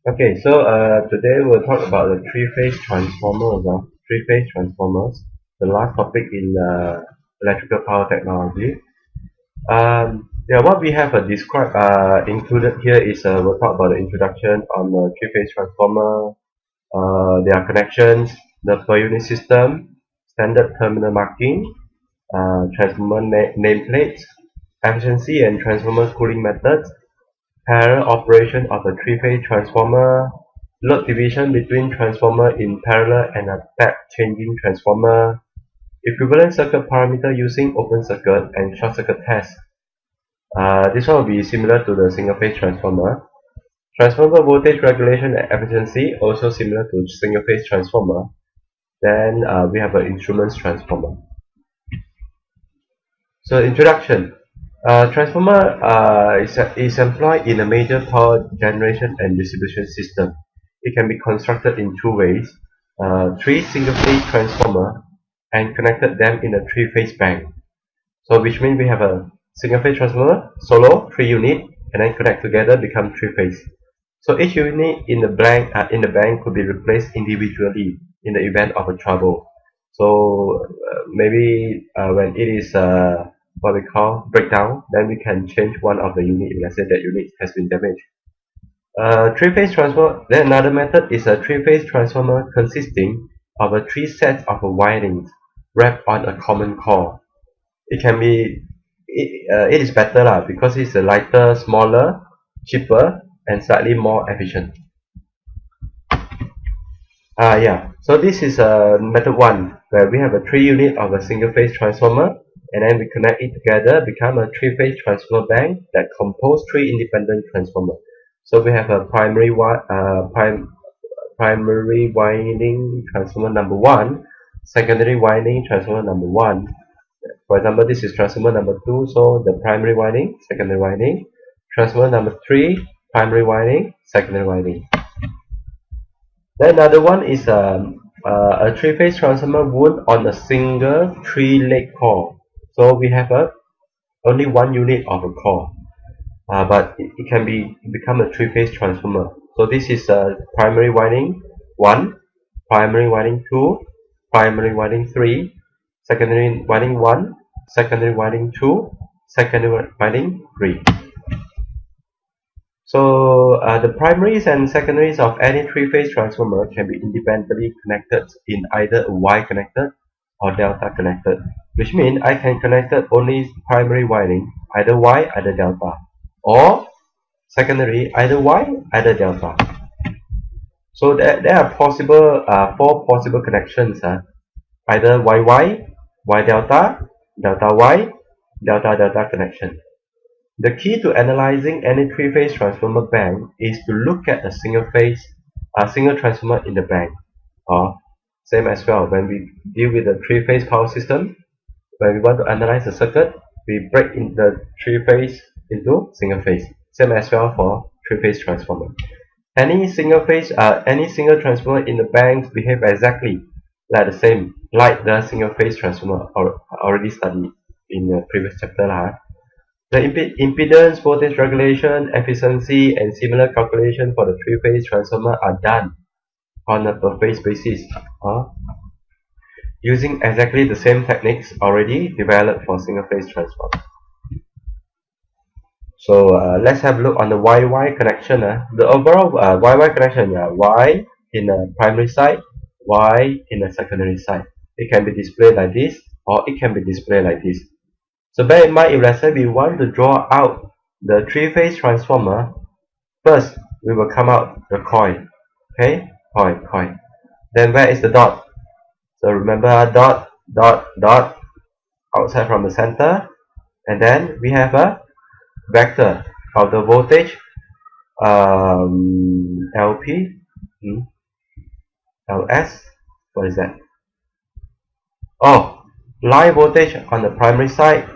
Okay, so today we'll talk about the three-phase transformers. Three-phase transformers, the last topic in electrical power technology. Yeah, what we have described included here is we'll talk about the introduction on the three-phase transformer, their connections, the per unit system, standard terminal marking, transformer nameplates, efficiency and transformer cooling methods, parallel operation of a three-phase transformer, load division between transformer in parallel and a tap-changing transformer, equivalent circuit parameter using open circuit and short circuit test. This one will be similar to the single-phase transformer. Transformer voltage regulation and efficiency, also similar to single-phase transformer. Then we have an instruments transformer. So introduction. Transformer is employed in a major power generation and distribution system. It can be constructed in two ways. Three single-phase transformer and connected them in a three-phase bank. So which means we have a single-phase transformer, solo, 3 unit, and then connect together become three-phase. So each unit in the bank could be replaced individually in the event of a trouble. So maybe when it is what we call breakdown, then we can change one of the unit. Let's say that unit has been damaged. Three-phase transformer. Then another method is a three-phase transformer consisting of a three sets of windings wrapped on a common core. It can be it is better because it's lighter, smaller, cheaper, and slightly more efficient. Yeah. So this is method one, where we have a 3 unit of a single phase transformer, and then we connect it together, become a three-phase transformer bank that compose three independent transformers. So we have a primary winding transformer number one, secondary winding transformer number one. For example, this is transformer number two, so the primary winding, secondary winding. Transformer number three, primary winding, secondary winding. Then another one is a three-phase transformer wound on a single three-leg core. So we have only 1 unit of a core, but it can become a three-phase transformer. So this is primary winding 1, primary winding 2, primary winding 3, secondary winding 1, secondary winding 2, secondary winding 3. So the primaries and secondaries of any three-phase transformer can be independently connected in either a Y connected or delta connected, which means I can connect only primary winding, either Y, either delta, or secondary, either Y, either delta. So there are possible 4 possible connections, either YY, Y delta, delta Y, delta delta connection. The key to analyzing any three-phase transformer bank is to look at a single transformer in the bank. Or same as well, when we deal with the three-phase power system, when we want to analyze the circuit, we break in the three-phase into single phase. Same as well for three-phase transformer. Any single transformer in the bank behave exactly like the single phase transformer already studied in the previous chapter. The impedance, voltage regulation, efficiency, and similar calculation for the three-phase transformer are done on a per-phase basis, using exactly the same techniques already developed for single-phase transformer. So let's have a look on the YY connection. The overall YY connection, Y in a primary side, Y in a secondary side. It can be displayed like this, or it can be displayed like this. So bear in mind, if let's say we want to draw out the three-phase transformer, first we will come out the coil. Okay, coil. Then where is the dot? So remember, dot, outside from the center, and then we have a vector of the voltage, LP, LS. What is that? Oh, line voltage on the primary side,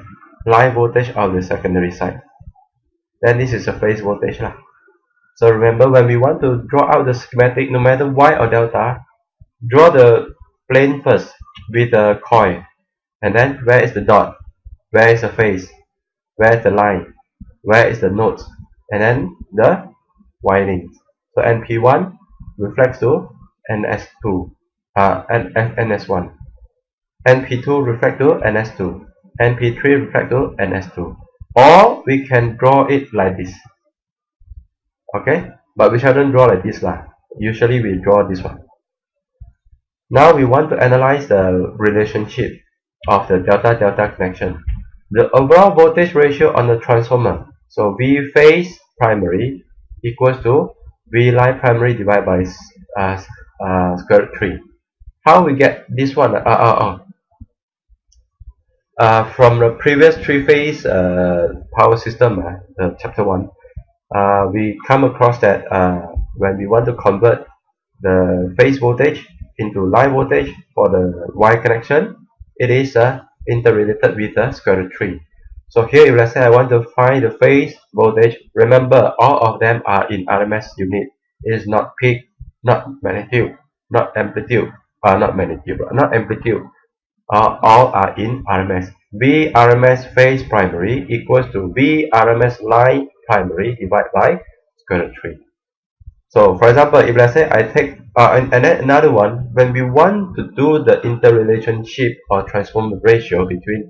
line voltage on the secondary side. Then this is a phase voltage. So remember, when we want to draw out the schematic, no matter Y or delta, draw the plane first with the coil. And then where is the dot? Where is the phase? Where is the line? Where is the nodes? And then the windings. So NP1 reflects to NS2, NS1. NP2 reflect to NS2. NP3 reflect to NS2. Or we can draw it like this. Okay? But we shouldn't draw like this lah. Usually we draw this one. Now we want to analyze the relationship of the delta-delta connection. The overall voltage ratio on the transformer. So V phase primary equals to V line primary divided by square root 3. How we get this one? From the previous three-phase power system, the chapter 1, we come across that when we want to convert the phase voltage into line voltage for the Y connection, it is interrelated with the square root 3. So here, if let's say I want to find the phase voltage, remember all of them are in RMS unit. It is not peak, not magnitude, not amplitude, not magnitude, not amplitude. All are in RMS. V RMS phase primary equals to V RMS line primary divided by square root 3. So for example, if let's say I take and then another one, when we want to do the interrelationship or transformer ratio between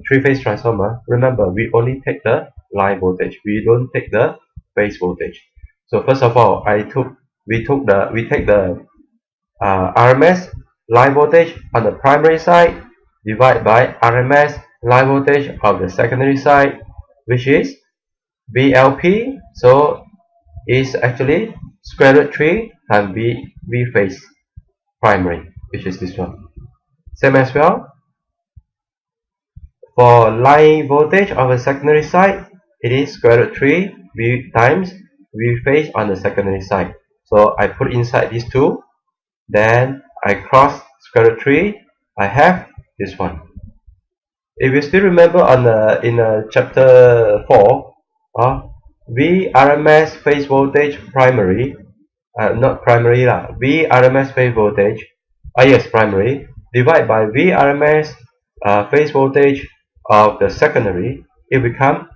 three-phase transformer, remember we only take the line voltage, we don't take the phase voltage. So first of all, we take the RMS line voltage on the primary side divided by RMS line voltage of the secondary side, which is VLP. So is actually square root 3 times V phase primary, which is this one. Same as well for line voltage of the secondary side, it is square root 3 V times V phase on the secondary side. So I put inside these two, then I cross square root 3, I have this one. If you still remember on in chapter 4, V RMS phase voltage primary, not primary lah, V RMS phase voltage, yes, primary, divided by V RMS phase voltage of the secondary, it becomes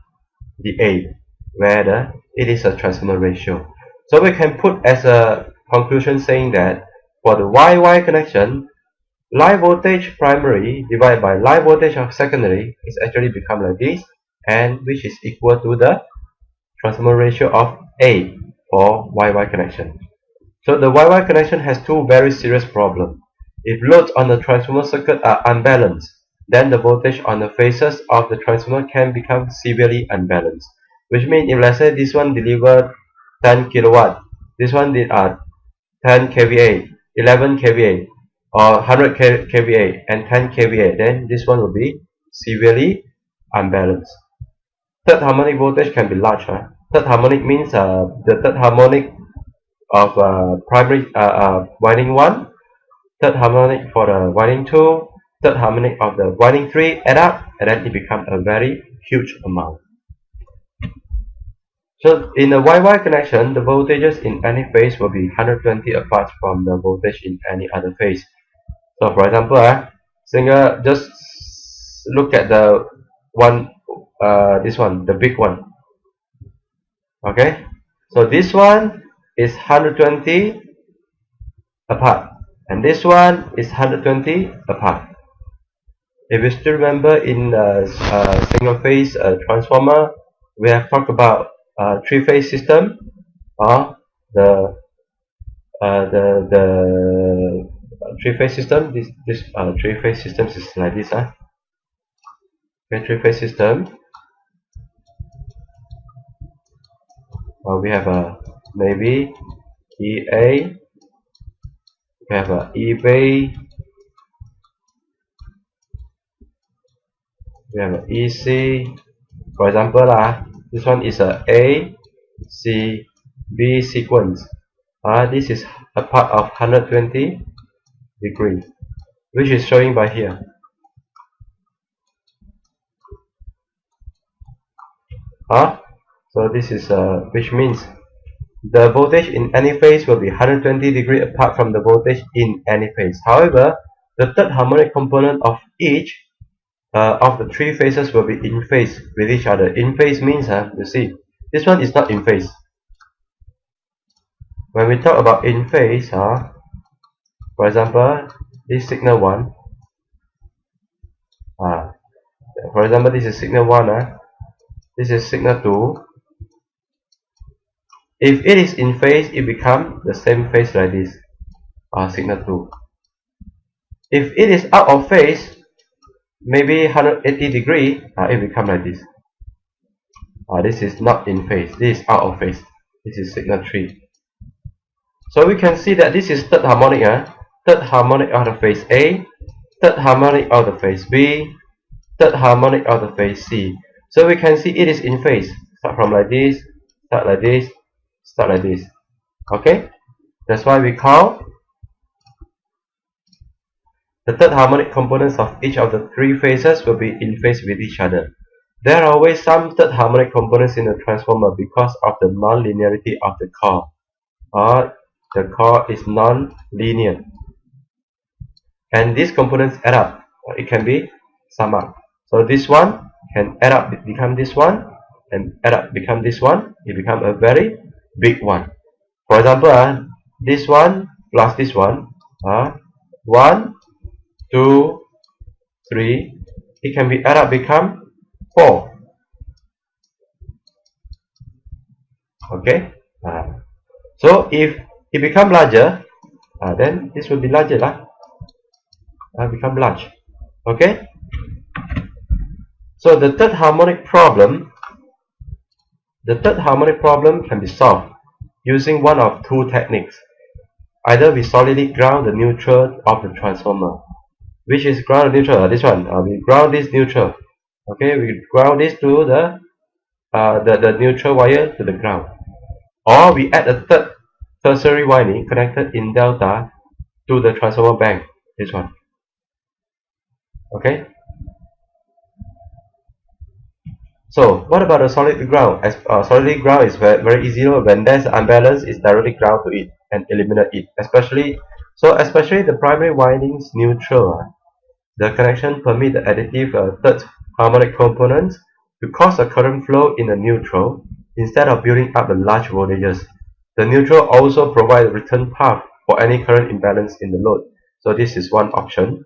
the A, where it is a transformer ratio. So we can put as a conclusion saying that for the YY connection, line voltage primary divided by line voltage of secondary is actually become like this, and which is equal to the transformer ratio of A for YY connection. So the YY connection has two very serious problems. If loads on the transformer circuit are unbalanced, then the voltage on the phases of the transformer can become severely unbalanced. Which means if let's say this one delivered 10 kilowatt, this one did 10 kVA, 11 kVA, or 100 kVA and 10 kVA, then this one will be severely unbalanced. Third harmonic voltage can be large. Third harmonic means the third harmonic of primary winding 1, third harmonic for the winding 2, third harmonic of the winding 3 add up, and then it becomes a very huge amount. So in a YY connection, the voltages in any phase will be 120 apart from the voltage in any other phase. So for example, just look at the one, this one, the big one. Okay, so this one is 120 apart, and this one is 120 apart. If you still remember in single phase transformer, we have talked about three-phase system, or the three-phase system. This three-phase system is like this. Okay, three-phase system. We have a maybe EA. We have a EB. We have a EC. For example, this one is a A, C, B sequence. This is a part of 120 degree, which is showing by here. So this is which means the voltage in any phase will be 120 degree apart from the voltage in any phase. However, the third harmonic component of each of the three phases will be in phase with each other. In phase means, you see, this one is not in phase. when we talk about in phase, for example, this signal 1, uh, for example, this is signal 1, this is signal 2. If it is in phase, it becomes the same phase like this, signal 2. If it is out of phase, maybe 180 degree, it becomes like this. This is not in phase, this is out of phase. This is signal 3. So we can see that this is third harmonic, third harmonic out of phase A, third harmonic out of phase B, third harmonic out of phase C. So we can see it is in phase. Start from like this, start like this, start like this. Okay? That's why we call the third harmonic components of each of the three phases will be in phase with each other. There are always some third harmonic components in the transformer because of the non-linearity of the core. The core is non-linear. And these components add up. It can be sum up. So this one can add up become this one, and add up become this one. It becomes a very big one. For example, this one plus this one, 1, 2, 3. It can be add up become 4. Okay. So if it become larger, then this will be larger lah. Become large. Okay. So the third harmonic problem can be solved using one of two techniques. Either we solidly ground the neutral of the transformer. Which is ground neutral? This one. We ground this neutral. Okay, we ground this to the neutral wire to the ground. Or we add a third tertiary winding connected in delta to the transformer bank. This one. Okay. So what about a solid ground? Solidly ground is very easy. When there's unbalance, it's directly ground to it and eliminate it. Especially the primary windings neutral. The connection permit the additive third harmonic components to cause a current flow in the neutral instead of building up the large voltages. The neutral also provides a return path for any current imbalance in the load. So this is one option.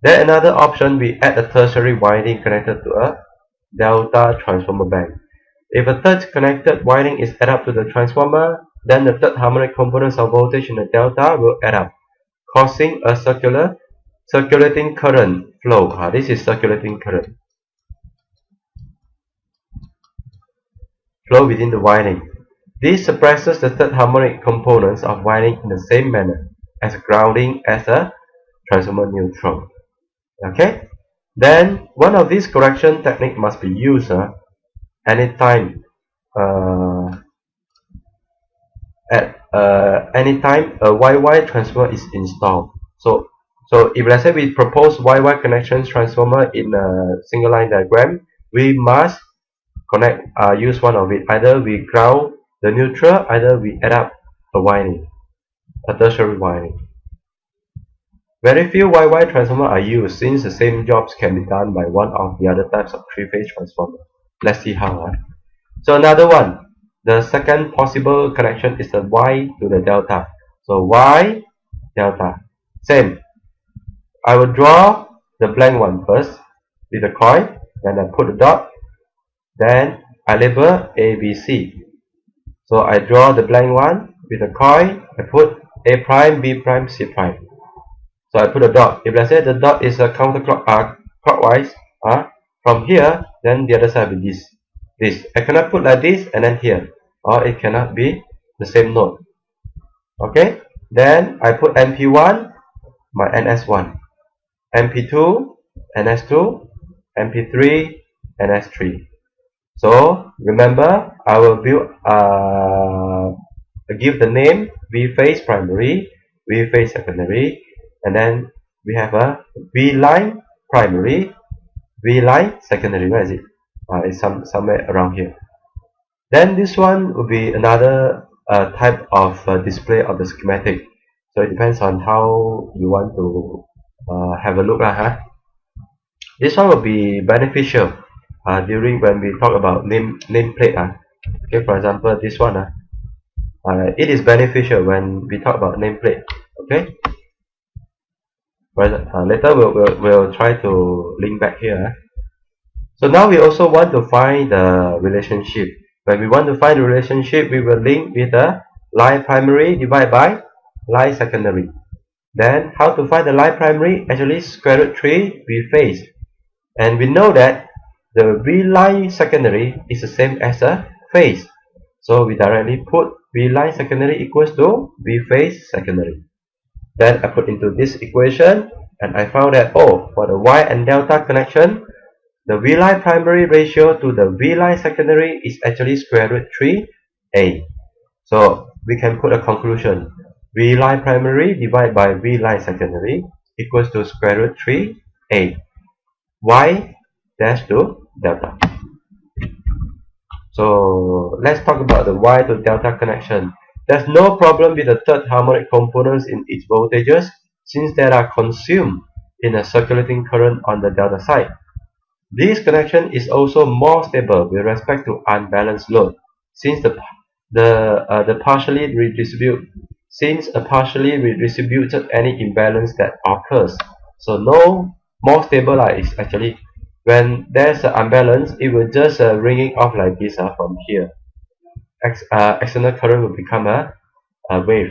Then another option, we add a tertiary winding connected to a delta transformer bank. If a third connected winding is added up to the transformer, then the third harmonic components of voltage in the delta will add up, causing a circulating current flow. This is circulating current flow within the winding. This suppresses the third harmonic components of winding in the same manner as grounding as a transformer neutral. Okay, then one of these correction technique must be used anytime anytime a YY transformer is installed. So if let's say we propose YY connection transformer in a single line diagram, we must use one of it. Either we ground the neutral, either we add up a tertiary winding. Very few YY transformers are used since the same jobs can be done by one of the other types of three-phase transformer. Let's see how. So another one, the second possible connection is the Y to the delta. So Y delta. Same. I will draw the blank one first with the coil, then I put a dot, then I label A, B, C. So I draw the blank one with a coil, I put A prime, B prime, C prime. So I put a dot. If let's say the dot is a clockwise, from here, then the other side will be this. I cannot put like this and then here, or it cannot be the same node. Okay. Then I put MP1, my NS1, MP2, NS2, MP3, NS3. So remember, I will give the name V phase primary, V phase secondary. And then we have a V line primary, V line secondary. Where is it? It's somewhere around here. Then this one will be another type of display of the schematic. So it depends on how you want to have a look at. This one will be beneficial during when we talk about nameplate. Okay, for example, this one. It is beneficial when we talk about nameplate. Okay, but later we'll try to link back here. So now we also want to find the relationship. When we want to find the relationship, we will link with the line primary divided by line secondary. Then how to find the line primary? Actually, square root 3 V phase. And we know that the V line secondary is the same as a phase. So we directly put V line secondary equals to V phase secondary. Then I put into this equation and I found that, oh, for the Y and delta connection, the V line primary ratio to the V line secondary is actually square root 3a. So we can put a conclusion. V line primary divided by V line secondary equals to square root 3a. Y dash to delta. So let's talk about the Y to delta connection. There's no problem with the third harmonic components in its voltages since they are consumed in a circulating current on the delta side. This connection is also more stable with respect to unbalanced load since the partially redistributed any imbalance that occurs. So no more stable is actually when there's an unbalance, it will just ringing off like this from here. External current will become a wave.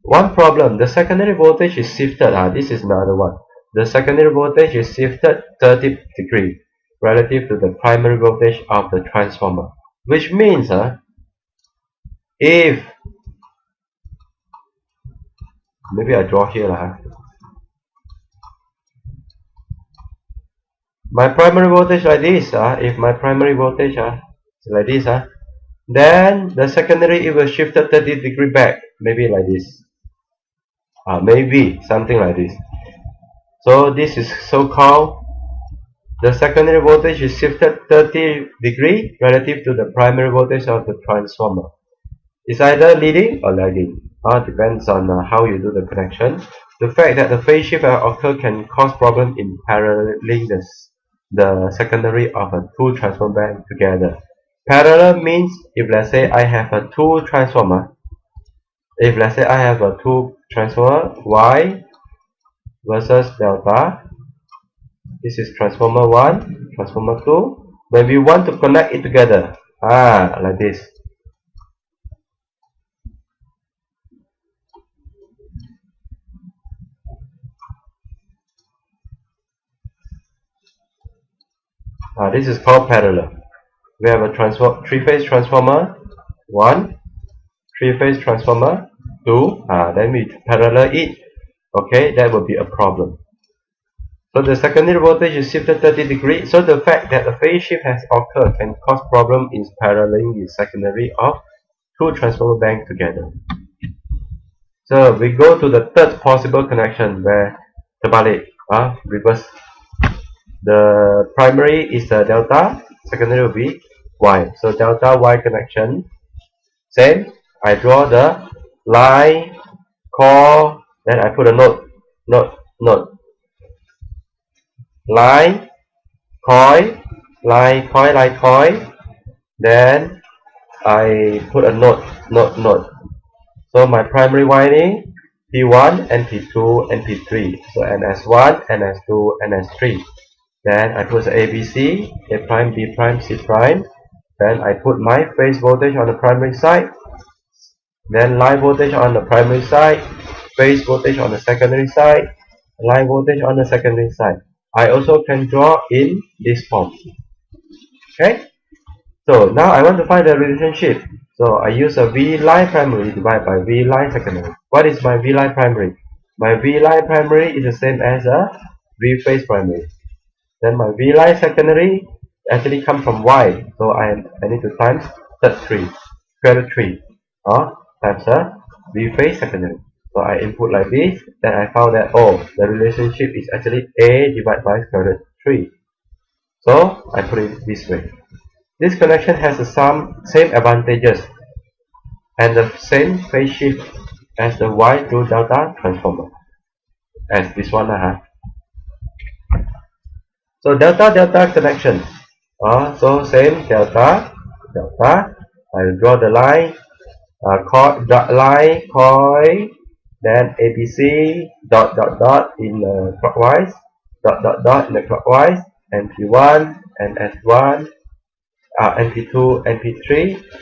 One problem, the secondary voltage is shifted. This is another one. The secondary voltage is shifted 30 degrees relative to the primary voltage of the transformer. Which means if maybe I draw here my primary voltage like this if my primary voltage is like this then the secondary it will shift 30 degree back, maybe like this, maybe something like this. So this is so-called the secondary voltage is shifted 30 degree relative to the primary voltage of the transformer. It's either leading or lagging. Depends on how you do the connection. The fact that the phase shift occur can cause problem in paralleling the secondary of a two transformer bank together. Parallel means if let's say I have a two transformer, Y versus delta, this is transformer 1, transformer 2. When we want to connect it together, like this. This is called parallel. We have a three-phase transformer 1, three-phase transformer 2. Then we parallel it. Okay, that will be a problem. So the secondary voltage is shifted 30 degrees. So the fact that the phase shift has occurred can cause problem in paralleling the secondary of two transformer banks together. So we go to the third possible connection where terbalik, reverse. The primary is delta, secondary will be Y. So delta Y connection. Same. I draw the line, core, then I put a note. Line, coil, line, coil. Then I put a note. So my primary winding P1 and P2 and P3. So NS1, NS2, NS3. Then I put ABC, A prime, B prime, C prime. Then I put my phase voltage on the primary side. Then line voltage on the primary side. Phase voltage on the secondary side. Line voltage on the secondary side. I also can draw in this form. Okay? So now I want to find the relationship. So I use a V line primary divided by V line secondary. What is my V line primary? My V line primary is the same as a V phase primary. Then my V line secondary actually comes from Y. So I need to times 3, square root 3, times a V phase secondary. So I input like this. Then I found that the relationship is actually A divided by square root 3. So I put it this way. This connection has the same advantages and the same phase shift as the Y to delta transformer as this one. So delta connection. So same delta delta. I will draw the line, coil, then ABC in clockwise, in the clockwise, NP1, NS1, NP2, NP3,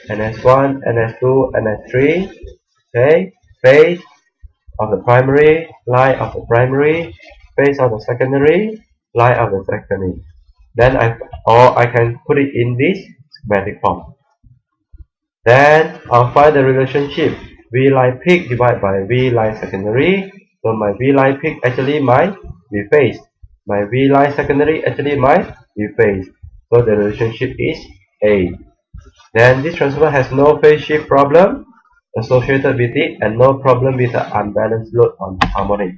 NS1, NS2, NS3. Okay, phase of the primary, line of the primary, phase of the secondary, line of the secondary. Then I can put it in this schematic form. Then I'll find the relationship V line peak divided by V line secondary. So my V line peak actually my V phase. My V line secondary actually my V phase. So the relationship is A. Then this transformer has no phase shift problem associated with it and no problem with the unbalanced load on the harmonic.